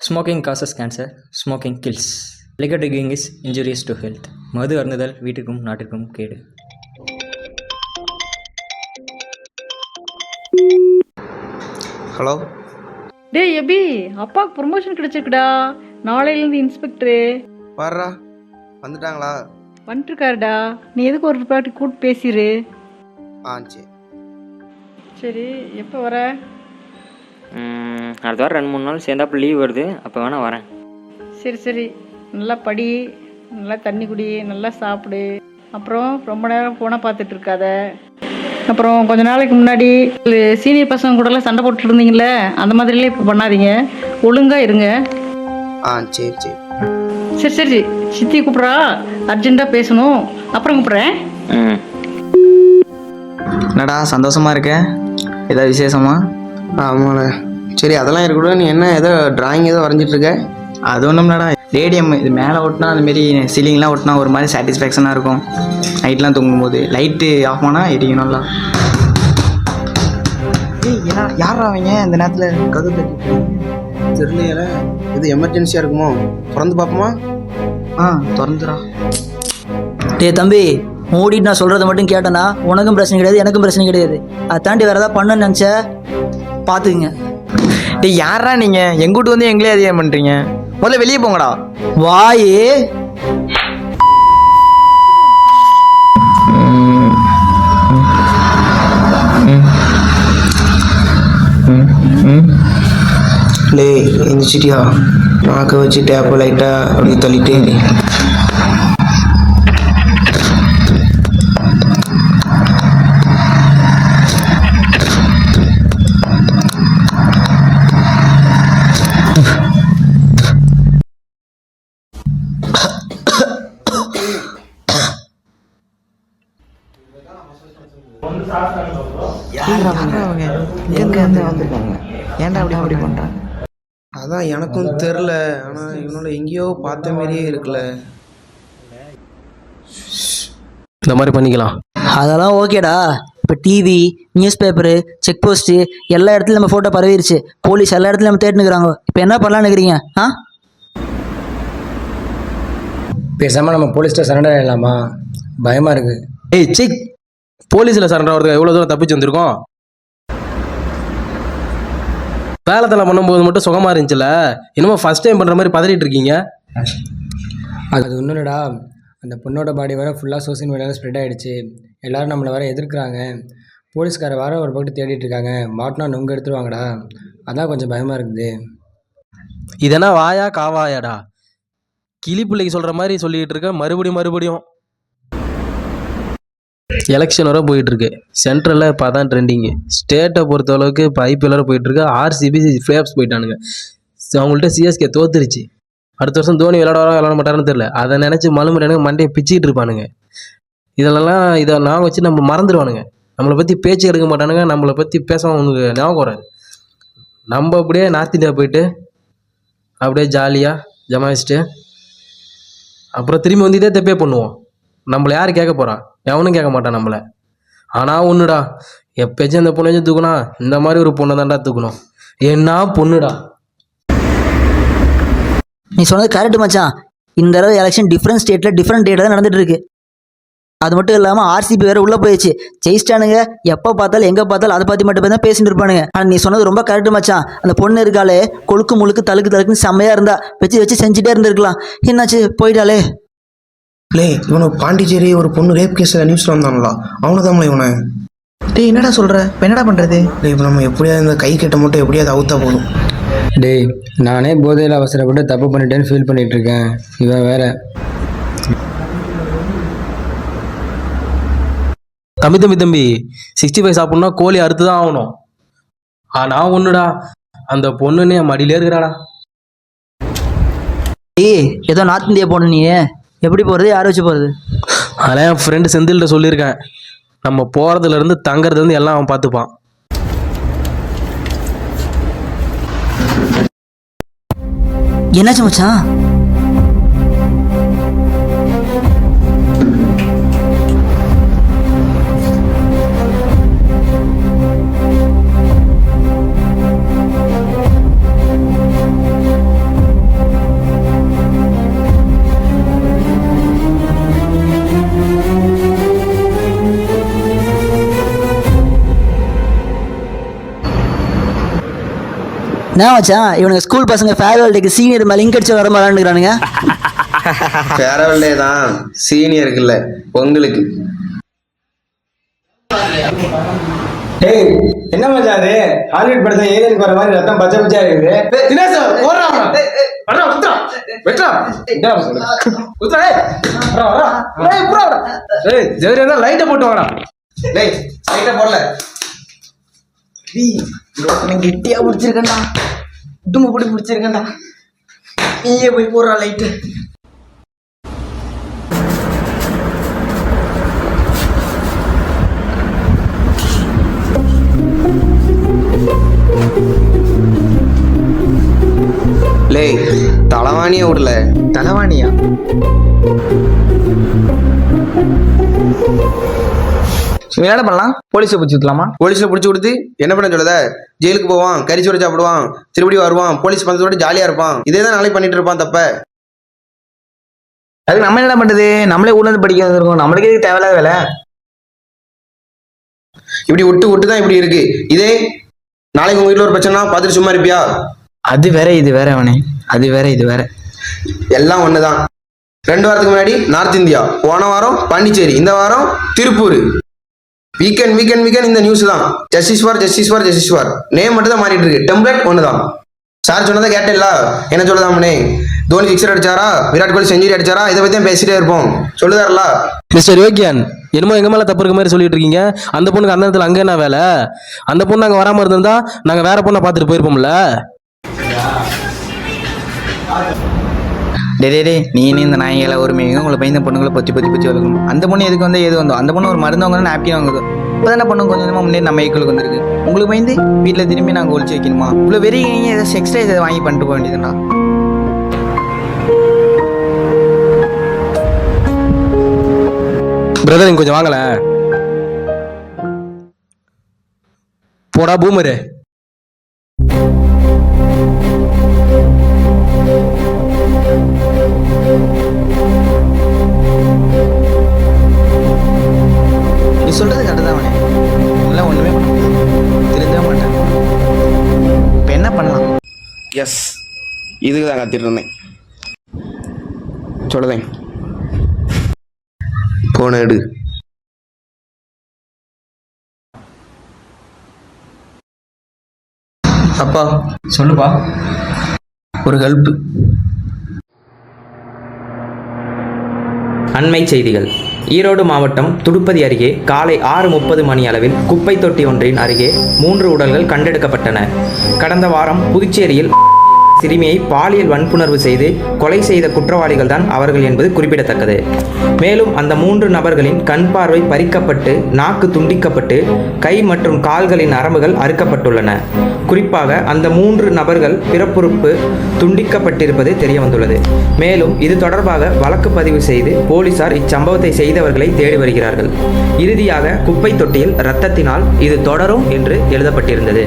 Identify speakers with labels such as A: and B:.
A: Smoking causes cancer. Smoking kills. Liquor drinking is injurious to health. மது அருந்துதல் வீட்டிற்கும் நாட்டிற்கும் கேடு.
B: Hello
C: டேய் எபி, அப்பாவுக்கு ப்ரொமோஷன் கிடைச்சிருக்குடா. நாளையிலேருந்து இன்ஸ்பெக்டரு
B: வர்றா வந்துட்டாங்களா?
C: வந்துட்டுருக்காருடா. நீ எதுக்கு ஒரு பாட்டி கூப்பிட்டு பேசிடு.
B: சரி
C: சரி, எப்போ வர?
A: அடுத்த வாரம் 2-3 நாள் சேர்ந்தாப்பு லீவ் வருது, அப்போ வேணால் வரேன்.
C: சரி சரி, நல்லா படி, நல்லா தண்ணி குடி, நல்லா சாப்பிடு. அப்புறம் ரொம்ப நேரம் ஃபோனை பார்த்துட்டு இருக்காத. அப்புறம் கொஞ்ச நாளைக்கு முன்னாடி சீனியர் பசங்க கூடலாம் சண்டை போட்டுட்டு இருந்தீங்களே, அந்த மாதிரிலாம் இப்போ பண்ணாதீங்க. ஒழுங்காக இருங்க.
B: சரி சரி
C: சரி சரி, சித்தி கூப்பிட்றா, அர்ஜென்ட்டாக பேசணும். அப்புறம் கூப்பிட்றேன்.
D: என்னடா சந்தோஷமா இருக்க? ஏதாவது விசேஷமா?
B: ஆமாண்ணே. சரி அதெல்லாம் இருக்கட்டும், நீ என்ன ஏதோ டிராயிங் ஏதோ வரைஞ்சிட்டு இருக்க?
D: அது ஒன்றும்லடா, ரேடியம் இது மேலே ஓட்டினா அந்தமாரி சீலிங்லாம் ஓட்டினா ஒரு மாதிரி சாட்டிஸ்ஃபேக்ஷனாக இருக்கும். நைட்லாம் தூங்கும்போது லைட்டு ஆஃப் பண்ணால் எரியணும்ல. ஏன்னா யாரா அவங்க இந்த நேரத்தில் கதவு
B: தெரியலையே, இது எமர்ஜென்சியாக இருக்குமோ? திறந்து பார்ப்போமா?
D: திறந்துடா.
E: டே தம்பி, மூடிட்டு நான் சொல்கிறத மட்டும் கேட்டேன்னா உனக்கும் பிரச்சனை கிடையாது, எனக்கும் பிரச்சனை கிடையாது. அதை தாண்டி வேறு ஏதாவது பண்ணணும்னு நினச்ச பார்த்துக்குங்க.
D: டே யாரா நீங்கள் எங்கூட்டு வந்து எங்களே அதிகம் பண்ணுறீங்க? முதல்ல வெளியே போங்கடா.
E: வாயே
B: லே எந்திரிச்சிட்டியா? நாக்க வச்சு டேப்பை லைட்டாக அப்படி தள்ளிட்டே.
D: ஏன்டா அப்படி பண்ணுறாங்க?
B: அதான் எனக்கும் தெரில, ஆனால் இவனோட எங்கேயோ பார்த்த மாதிரியே இருக்குல்ல.
F: இந்த மாதிரி பண்ணிக்கலாம்.
E: அதெல்லாம் ஓகேடா. இப்போ TV, news paper, check post எல்லா இடத்துலையும் நம்ம ஃபோட்டோ பரவிடுச்சு. போலீஸ் எல்லா இடத்துலையும் நம்ம தேடினுக்கிறாங்க. இப்போ என்ன பண்ணலான்னு இருக்கிறீங்க?
G: பேசாமல் நம்ம போலீஸ்கிட்ட சரண்டர் ஆகிடலாமா? பயமாக இருக்குது.
F: ஏய் சிக், போலீஸில் சரண்டர் ஆகிறதுக்கு எவ்வளோ தூரம் தப்பிச்சு வந்திருக்கோம். வேலைத்தெல்லாம் பண்ணும்போது மட்டும் சுகமாக இருந்துச்சுல, இன்னமும் ஃபஸ்ட் டைம் பண்ணுற மாதிரி பதறிட்டு இருக்கீங்க.
G: அது ஒன்றும் இல்லைடா, அந்த பொண்ணோட பாடி வேறு ஃபுல்லாக சோசியல் மீடியாவில் ஸ்ப்ரெட் ஆகிடுச்சு. எல்லோரும் நம்மளை வேறு எதிர்க்கிறாங்க. போலீஸ்கார வேறு ஒரு பக்கத்து தேடிட்டு இருக்காங்க. மாட்டினா நொங்க எடுத்துருவாங்கடா. அதான் கொஞ்சம் பயமாக இருக்குது.
F: இதெல்லாம் வாயா காவாயாடா? கிளி பிள்ளைக்கு சொல்கிற மாதிரி சொல்லிகிட்டு இருக்க மறுபடியும். எலெக்ஷன் வர போயிட்டுருக்கு. சென்ட்ரலில் இப்போ தான் ட்ரெண்டிங்கு. ஸ்டேட்டை பொறுத்தளவுக்கு இப்போ ஐபிஎல் வர போயிட்டுருக்கு. ஆர்சிபி ஃபிளேப்ஸ் போயிட்டானுங்க. அவங்கள்ட்ட சிஎஸ்கே தோத்துருச்சு. அடுத்த வருஷம் தோனி விளையாட மாட்டாருன்னு தெரியல. அதை நினச்சி மலுமுறையானுங்க மண்டையை பிச்சுக்கிட்டு இருப்பானுங்க. இதை நான் வச்சு நம்ம மறந்துடுவானுங்க. நம்மளை பற்றி பேச்சு எடுக்க மாட்டானுங்க. நம்மளை பற்றி பேச அவனுக்கு ஞாபகம் வராது. நம்ம அப்படியே நார்த் இந்தியா போயிட்டு அப்படியே ஜாலியாக ஜமாயிச்சுட்டு அப்புறம் திரும்பி வந்து இதே தப்பே பண்ணுவோம். நம்மளை யார் கேட்க போகிறா? எவனும் கேட்க மாட்டான் நம்மளை. ஆனால் ஒன்றுடா, எப்போச்சும் அந்த பொண்ணு தூக்கணும், இந்த மாதிரி ஒரு பொண்ணை தான்டா தூக்கணும். என்ன பொண்ணுடா.
E: நீ சொன்னது கரெக்டு மச்சான். இந்த தடவை எலெக்ஷன் டிஃப்ரெண்ட் ஸ்டேட்டில் டிஃப்ரெண்ட் டேட்டில் தான் நடந்துட்டு இருக்கு. அது மட்டும் இல்லாமல் ஆர்சிபி வேறு உள்ளே போயிடுச்சு. ஜெயிச்சிட்டானுங்க. எப்போ பார்த்தாலும் எங்கே பார்த்தாலும் அதை பற்றி மட்டும் தான் பேசிட்டு இருப்பானுங்க. ஆனால் நீ சொன்னது ரொம்ப கரெக்டு மச்சான். அந்த பொண்ணு இருக்காளே, கொழுக்கு முழுக்கு தழுக்குன்னு செம்மையாக இருந்தா வச்சு செஞ்சுட்டே இருந்திருக்கலாம். என்னாச்சு, போயிட்டாலே.
B: லே இவனுக்கு பாண்டிச்சேரி ஒரு பொண்ணு ரேப் கேஸில் நியூஸில் வந்தாங்களா? அவனு தான்ல இவனை.
D: டே என்னடா சொல்கிற? இப்போ என்னடா பண்ணுறது?
B: இப்போ நம்ம எப்படியாவது இந்த கை கட்ட மட்டும் எப்படியாவது அவுத்தா போதும்.
G: டேய், நானே போதையில் அவசரப்பட்டு தப்பு பண்ணிட்டேன்னு ஃபீல் பண்ணிகிட்ருக்கேன். இவன் வேற.
F: தம்பி 65 சாப்பிட்ணுன்னா கோழி அறுத்து தான் ஆகணும். நான் ஒன்றுடா, அந்த பொண்ணுன்னு என் மடியிலே இருக்கிறாடா.
E: ஏதோ நார்த் இந்தியா போன நீ எப்படி போகிறது, யாரை வச்சு போகிறது?
F: அதெல்லாம் என் ஃப்ரெண்டு செந்தில்கிட்ட சொல்லியிருக்கேன். நம்ம போகிறதுலேருந்து தங்கறதுலேருந்து எல்லாம் அவன் பார்த்துப்பான்.
E: என்னாச்சு மச்சான்? என்ன மச்சான் இவனுங்க ஸ்கூல் பசங்க ஃபேர்வெல் டேக்கு சீனியர் மேலே லிங்க் அடிச்சு வர மாட்டானுங்கிறானுங்க.
B: ஃபேர்வெல் டே தான் சீனியருக்கு இல்லை உங்களுக்கு.
G: டேய் என்ன மச்சான் அது ஹாலிவுட் படத்துல ஏலியனுக்கு வர மாதிரி ரத்தம் பச்சை பச்சையா இருக்குது. தினேஷ் ஓடுறான் அடடா உத்ரா வெட்றா டேய் சொல்லு உத்ரா டேய் புறா டேய் ஜெரியா லைட்ட போட்டு வாடா.
B: டேய் லைட்டை போடல.
D: கெட்டியா பிடிச்சிருக்கேன்டா, குடும்ப போட்டு பிடிச்சிருக்கேன்டா. நீயே போய் போடுறா லைட்டு.
B: லே தலைவாணியே விடல.
D: தலைவாணியா? என்ன பண்ணலாம்? போலீஸை பிடிச்சி ஊற்றலாமா?
B: போலீஸ்ல பிடிச்சி கொடுத்து என்ன பண்ண சொல்லுத? ஜெயிலுக்கு போவான், கறிச்சோறு சாப்பிடுவான், திருப்படி வருவான், போலீஸ் பந்தத்தோட ஜாலியா இருப்பான். இதே தான் நாளைக்கு பண்ணிட்டு இருப்பான் தப்ப.
D: அதுக்கு நம்ம என்ன பண்றது? நம்மளே ஊர்ல இருந்து படிக்க வந்திருக்கோம், நம்மளுக்கு எதுக்கு தேவையில்லாத வேலை?
B: இப்படி விட்டு தான் இப்படி இருக்கு. இதே நாளைக்கு உங்க வீட்டுல ஒரு பிரச்சனை பார்த்துட்டு சும்மா இருப்பியா?
D: அது வேற இது வேற அவனே, அது வேற இது வேற.
B: எல்லாம் ஒண்ணுதான். 2 வாரத்துக்கு முன்னாடி நார்த் இந்தியா, போன வாரம் பாண்டிச்சேரி, இந்த வாரம் திருப்பூர். வீக்கெண்ட் இந்த நியூஸ் தான். ஜஸ்டிஸ் ஃபார் நேம் மட்டும் தான் மாறிட்டு இருக்கு, டெம்ப்ளேட் ஒண்ணுதான். சார் சொன்னதை கேட்டேல்ல, என்ன சொல்லுதாமனே? தோனி 6 அடிச்சாரா, விராட் கோலி செஞ்சுரி அடிச்சாரா, இதை பத்தி பேசிட்டே இருப்போம். சொல்லுதாருல
F: மிஸ்டர் யோகியான், என்னமோ எங்க மேல தப்பு இருக்க மாதிரி சொல்லிட்டு இருக்கீங்க. அந்த பொண்ணுக்கு அந்த இடத்துல அங்க என்ன வேலை? அந்த பொண்ணு அங்க வராம இருந்திருந்தா நாங்க வேற பொண்ணை பார்த்துட்டு போயிருப்போம்ல.
D: டே நீனே இந்த நாய்களை ஒரு மீங்க உங்களை பயந்த பொண்ணுங்களை பொத்தி வளர்க்கணும். அந்த பொண்ணு எதுக்கு வந்து எது வந்தோம்? அந்த பொண்ணு ஒரு மருந்து வாங்க ஹாப்பியாக வாங்குது. இப்போ தானே பொண்ணு கொஞ்சம் கொஞ்சமாக முன்னே நம்ம ஈக்குவலுக்கு வந்துருக்கு. உங்களுக்கு பயந்து வீட்டில் திரும்பி நாங்கள் ஒழிச்சு வைக்கணுமா? இவ்வளோ வெறி ஏதாவது எக்ஸ்ட்ரா இதை வாங்கி பண்ணிட்டு போக வேண்டியதுண்ணா.
F: பிரதர் இங்க கொஞ்சம் வாங்கல. போடா பூமரு.
D: நீ சொல்றது கரெக்டு தான் அவனே, இதெல்லாம் ஒன்றுமே பண்ண முடியாது, தெரிஞ்சவே மாட்டேன். இப்போ என்ன பண்ணலாம்?
B: எஸ், இதுக்கு தான் கத்திட்டு இருந்தேன். சொல்லுதேன், போன எடு.
D: அப்பா
G: சொல்லுப்பா.
D: ஒரு ஹெல்ப்.
H: அண்மை செய்திகள். ஈரோடு மாவட்டம் துடுப்பதி அருகே காலை 6:30 மணி அளவில் குப்பை தொட்டி ஒன்றின் அருகே 3 உடல்கள் கண்டெடுக்கப்பட்டன. கடந்த வாரம் புதுச்சேரியில் சிறுமியை பாலியல் வன்புணர்வு செய்து கொலை செய்த குற்றவாளிகள் தான் அவர்கள் என்பது குறிப்பிடத்தக்கது. மேலும் அந்த 3 நபர்களின் கண் பார்வை பறிக்கப்பட்டு, நாக்கு துண்டிக்கப்பட்டு, கை மற்றும் கால்களின் நரம்புகள் அறுக்கப்பட்டுள்ளன. குறிப்பாக அந்த 3 நபர்கள் பிறப்புறுப்பு துண்டிக்கப்பட்டிருப்பது தெரியவந்துள்ளது. மேலும் இது தொடர்பாக வழக்கு பதிவு செய்து போலீசார் இச்சம்பவத்தை செய்தவர்களை தேடி வருகிறார்கள். இறுதியாக குப்பை தொட்டியில் இரத்தத்தினால் இது தொடரும் என்று எழுதப்பட்டிருந்தது.